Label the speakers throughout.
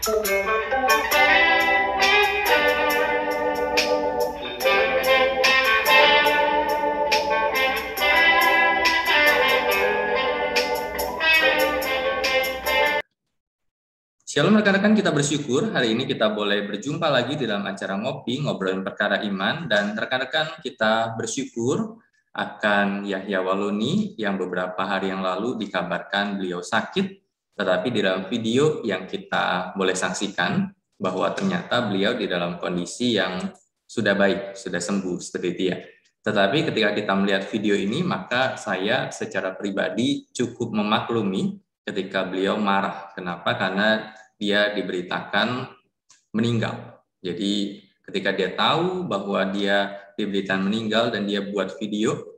Speaker 1: Shalom rekan-rekan, kita bersyukur hari ini kita boleh berjumpa lagi di dalam acara Ngopi, Ngobrolin Perkara Iman. Dan rekan-rekan, kita bersyukur akan Yahya Waloni yang beberapa hari yang lalu dikabarkan beliau sakit. Tetapi di dalam video yang kita boleh saksikan bahwa ternyata beliau di dalam kondisi yang sudah baik, sudah sembuh seperti itu ya. Tetapi ketika kita melihat video ini, maka saya secara pribadi cukup memaklumi ketika beliau marah. Kenapa? Karena dia diberitakan meninggal. Jadi ketika dia tahu bahwa dia diberitakan meninggal dan dia buat video,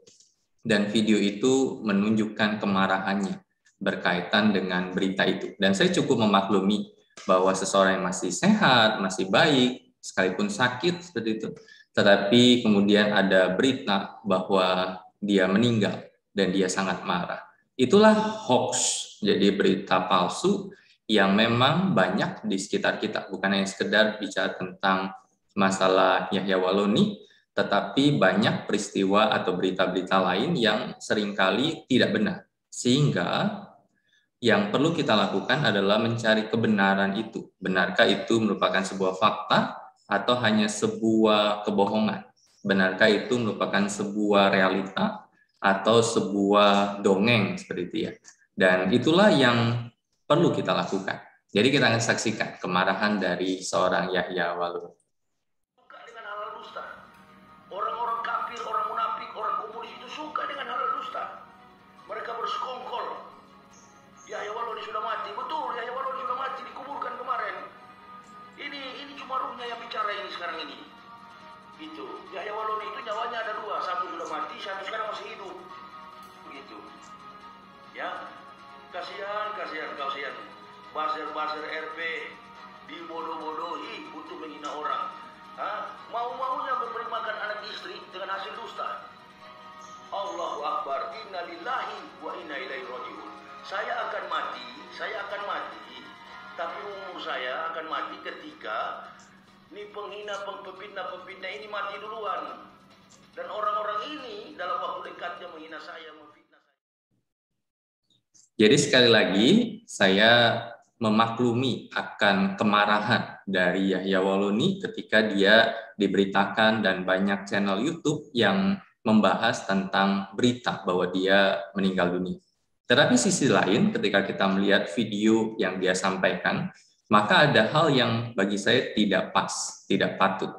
Speaker 1: dan video itu menunjukkan kemarahannya berkaitan dengan berita itu. Dan saya cukup memaklumi bahwa seseorang yang masih sehat, masih baik, sekalipun sakit seperti itu, tetapi kemudian ada berita bahwa dia meninggal dan dia sangat marah. Itulah hoax, jadi berita palsu yang memang banyak di sekitar kita, bukan hanya sekedar bicara tentang masalah Yahya Waloni, tetapi banyak peristiwa atau berita-berita lain yang seringkali tidak benar. Sehingga yang perlu kita lakukan adalah mencari kebenaran itu. Benarkah itu merupakan sebuah fakta atau hanya sebuah kebohongan? Benarkah itu merupakan sebuah realita atau sebuah dongeng seperti itu ya? Dan itulah yang perlu kita lakukan. Jadi kita akan saksikan kemarahan dari seorang Yahya Waloni.
Speaker 2: Suka dengan hal-hal dusta. Orang-orang kafir, orang munafik, orang komunis itu suka dengan hal-hal dusta. Mereka bersekongkol. Yahya Waloni sudah mati. Betul, Yahya Waloni sudah mati, dikuburkan kemarin. Ini cuma ruhnya yang bicara ini sekarang ini. Itu. Yahya Waloni itu nyawanya ada dua. Satu sudah mati, satu sekarang masih hidup. Begitu. Ya. Kasihan. Buzzer RP dibodoh-bodohi untuk menghina orang. Mau-maunya memberi makan anak istri dengan hasil dusta. Allahu Akbar, inna lillahi wa inna ilaihi raji'un. Saya akan mati, tapi umur saya akan mati ketika penghina, pempitnah ini mati duluan. Dan orang-orang ini dalam waktu dekatnya menghina saya, memfitnah saya.
Speaker 1: Jadi sekali lagi, saya memaklumi akan kemarahan dari Yahya Waloni ketika dia diberitakan dan banyak channel YouTube yang membahas tentang berita bahwa dia meninggal dunia. Tetapi sisi lain, ketika kita melihat video yang dia sampaikan, maka ada hal yang bagi saya tidak pas, tidak patut.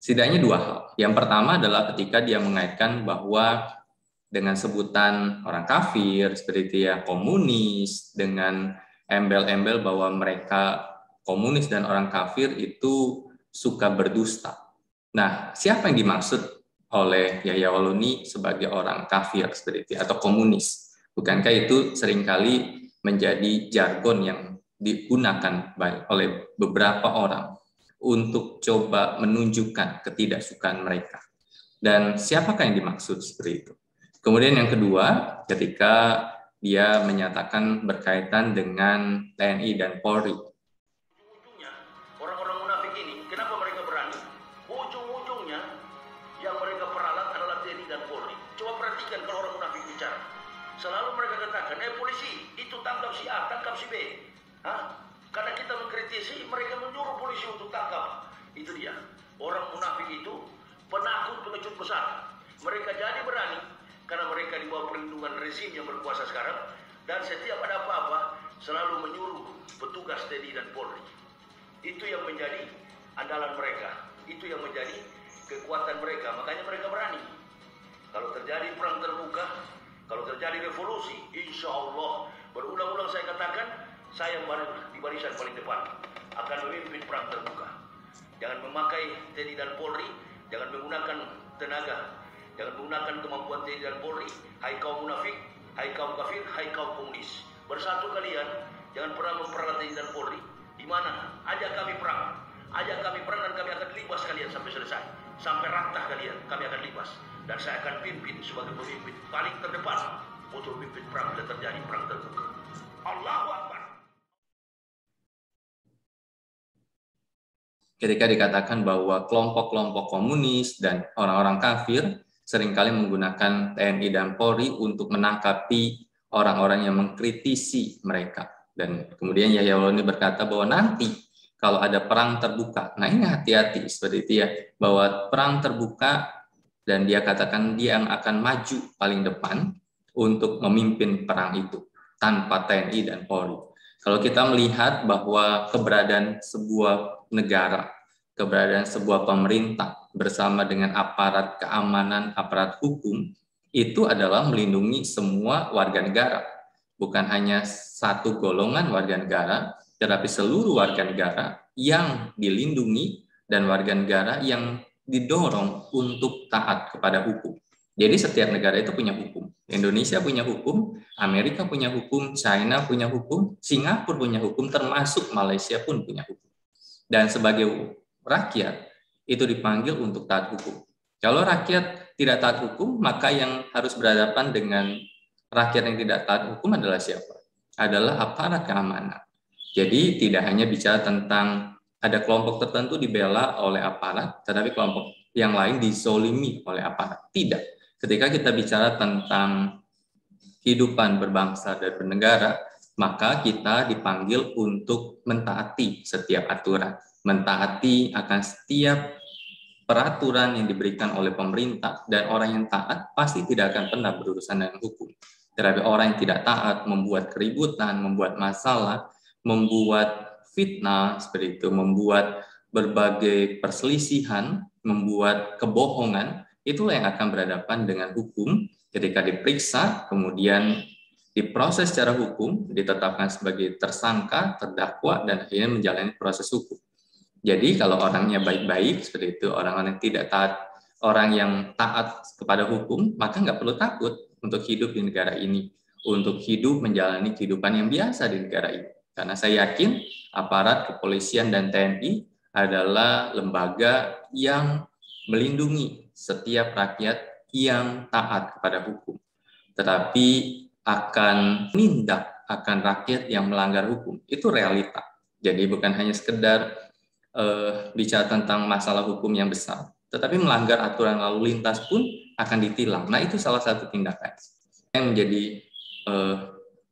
Speaker 1: Setidaknya dua hal. Yang pertama adalah ketika dia mengaitkan bahwa dengan sebutan orang kafir, seperti itu ya, komunis, dengan embel-embel bahwa mereka komunis dan orang kafir itu suka berdusta. Nah, siapa yang dimaksud oleh Yahya Waloni sebagai orang kafir seperti itu atau komunis? Bukankah itu seringkali menjadi jargon yang digunakan oleh beberapa orang untuk coba menunjukkan ketidaksukaan mereka? Dan siapakah yang dimaksud seperti itu? Kemudian yang kedua, ketika dia menyatakan berkaitan dengan TNI dan Polri.
Speaker 2: Ujung-ujungnya, orang-orang munafik ini, kenapa mereka berani? Ujung-ujungnya, yang mereka peralat adalah TNI dan Polri. Coba perhatikan kalau orang munafik bicara. Selalu mereka katakan, polisi, itu tangkap si A, tangkap si B. Karena kita mengkritisi, mereka menyuruh polisi untuk tangkap. Itu dia. Orang munafik itu penakut pengecut besar. Mereka jadi berani karena mereka di bawah perlindungan rezim yang berkuasa sekarang, dan setiap ada apa-apa selalu menyuruh petugas TNI dan Polri. Itu yang menjadi andalan mereka, itu yang menjadi kekuatan mereka, makanya mereka berani. Kalau terjadi perang terbuka, kalau terjadi revolusi, insya Allah, berulang-ulang saya katakan, saya di barisan paling depan akan memimpin perang terbuka. Jangan memakai TNI dan Polri, jangan menggunakan tenaga, jangan menggunakan kemampuan TNI dan Polri. Hai kaum munafik, hai kaum kafir, hai kaum komunis. Bersatu kalian, jangan pernah memperalat TNI dan Polri. Di mana? Ajak kami perang. Ajak kami perang dan kami akan libas kalian sampai selesai. Sampai rantah kalian, kami akan libas. Dan saya akan pimpin sebagai pemimpin paling terdepan untuk pimpin perang bila terjadi perang terbuka. Allahu Akbar.
Speaker 1: ketika dikatakan bahwa kelompok-kelompok komunis dan orang-orang kafir seringkali menggunakan TNI dan Polri untuk menangkapi orang-orang yang mengkritisi mereka. Dan kemudian Yahya Wahloni berkata bahwa nanti kalau ada perang terbuka, nah ini hati-hati seperti itu ya, bahwa perang terbuka dan dia katakan dia yang akan maju paling depan untuk memimpin perang itu tanpa TNI dan Polri. Kalau kita melihat bahwa keberadaan sebuah negara, keberadaan sebuah pemerintah bersama dengan aparat keamanan, aparat hukum, itu adalah melindungi semua warga negara. Bukan hanya satu golongan warga negara, tetapi seluruh warga negara yang dilindungi dan warga negara yang didorong untuk taat kepada hukum. Jadi setiap negara itu punya hukum. Indonesia punya hukum, Amerika punya hukum, China punya hukum, Singapura punya hukum, termasuk Malaysia pun punya hukum. Dan sebagai rakyat itu dipanggil untuk taat hukum. Kalau rakyat tidak taat hukum, maka yang harus berhadapan dengan rakyat yang tidak taat hukum adalah siapa? Adalah aparat keamanan. Jadi tidak hanya bicara tentang ada kelompok tertentu dibela oleh aparat, tetapi kelompok yang lain dizolimi oleh aparat. Tidak. Ketika kita bicara tentang kehidupan berbangsa dan bernegara, maka kita dipanggil untuk mentaati setiap aturan, mentaati akan setiap peraturan yang diberikan oleh pemerintah, dan orang yang taat pasti tidak akan pernah berurusan dengan hukum. Tetapi orang yang tidak taat membuat keributan, membuat masalah, membuat fitnah seperti itu, membuat berbagai perselisihan, membuat kebohongan, itulah yang akan berhadapan dengan hukum ketika diperiksa, kemudian diproses secara hukum, ditetapkan sebagai tersangka, terdakwa, dan akhirnya menjalani proses hukum. Jadi kalau orangnya baik-baik seperti itu, orang-orang yang tidak taat, orang yang taat kepada hukum, maka nggak perlu takut untuk hidup di negara ini, untuk hidup menjalani kehidupan yang biasa di negara ini. Karena saya yakin aparat kepolisian dan TNI adalah lembaga yang melindungi setiap rakyat yang taat kepada hukum, tetapi akan menindak akan rakyat yang melanggar hukum. Itu realita. Jadi bukan hanya sekedar bicara tentang masalah hukum yang besar, tetapi melanggar aturan lalu lintas pun akan ditilang. Nah, itu salah satu tindakan yang menjadi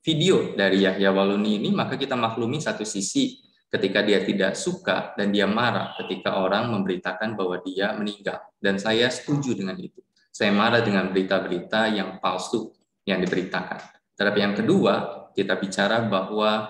Speaker 1: video dari Yahya Wahloni ini. Maka kita maklumi satu sisi ketika dia tidak suka dan dia marah ketika orang memberitakan bahwa dia meninggal, dan saya setuju dengan itu. Saya marah dengan berita-berita yang palsu yang diberitakan. Tetapi yang kedua, kita bicara bahwa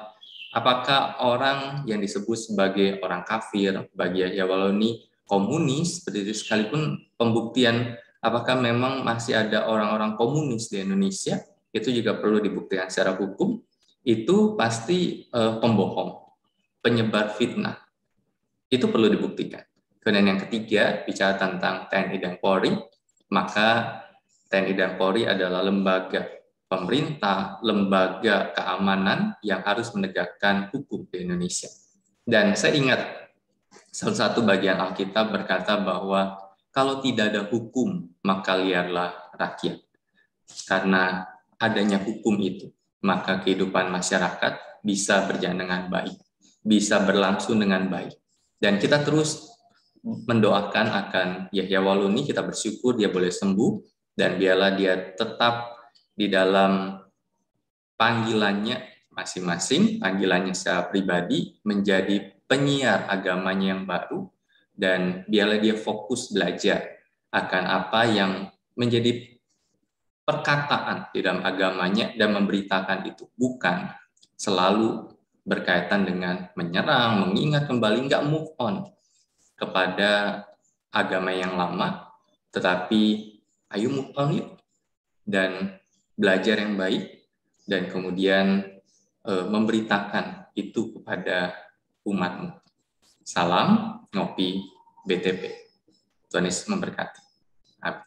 Speaker 1: apakah orang yang disebut sebagai orang kafir bagi Yahya Wahloni komunis, seperti itu, sekalipun pembuktian apakah memang masih ada orang-orang komunis di Indonesia, itu juga perlu dibuktikan secara hukum. Itu pasti pembohong, penyebar fitnah. Itu perlu dibuktikan. Kemudian yang ketiga, bicara tentang TNI dan Polri, maka TNI dan Polri adalah lembaga pemerintah, lembaga keamanan yang harus menegakkan hukum di Indonesia. Dan saya ingat salah satu bagian Alkitab berkata bahwa kalau tidak ada hukum, maka liarlah rakyat. Karena adanya hukum itu, maka kehidupan masyarakat bisa berjalan dengan baik, bisa berlangsung dengan baik. Dan kita terus mendoakan akan Yahya Wahloni, kita bersyukur dia boleh sembuh, dan biarlah dia tetap di dalam panggilannya masing-masing, panggilannya secara pribadi, menjadi penyiar agamanya yang baru, dan biarlah dia fokus belajar akan apa yang menjadi perkataan di dalam agamanya dan memberitakan itu, bukan selalu berkaitan dengan menyerang, mengingat kembali, nggak move on kepada agama yang lama, tetapi ayo move on yuk dan belajar yang baik, dan kemudian memberitakan itu kepada umatmu. Salam Ngopi BTP. Tuhan Yesus memberkati. Amin.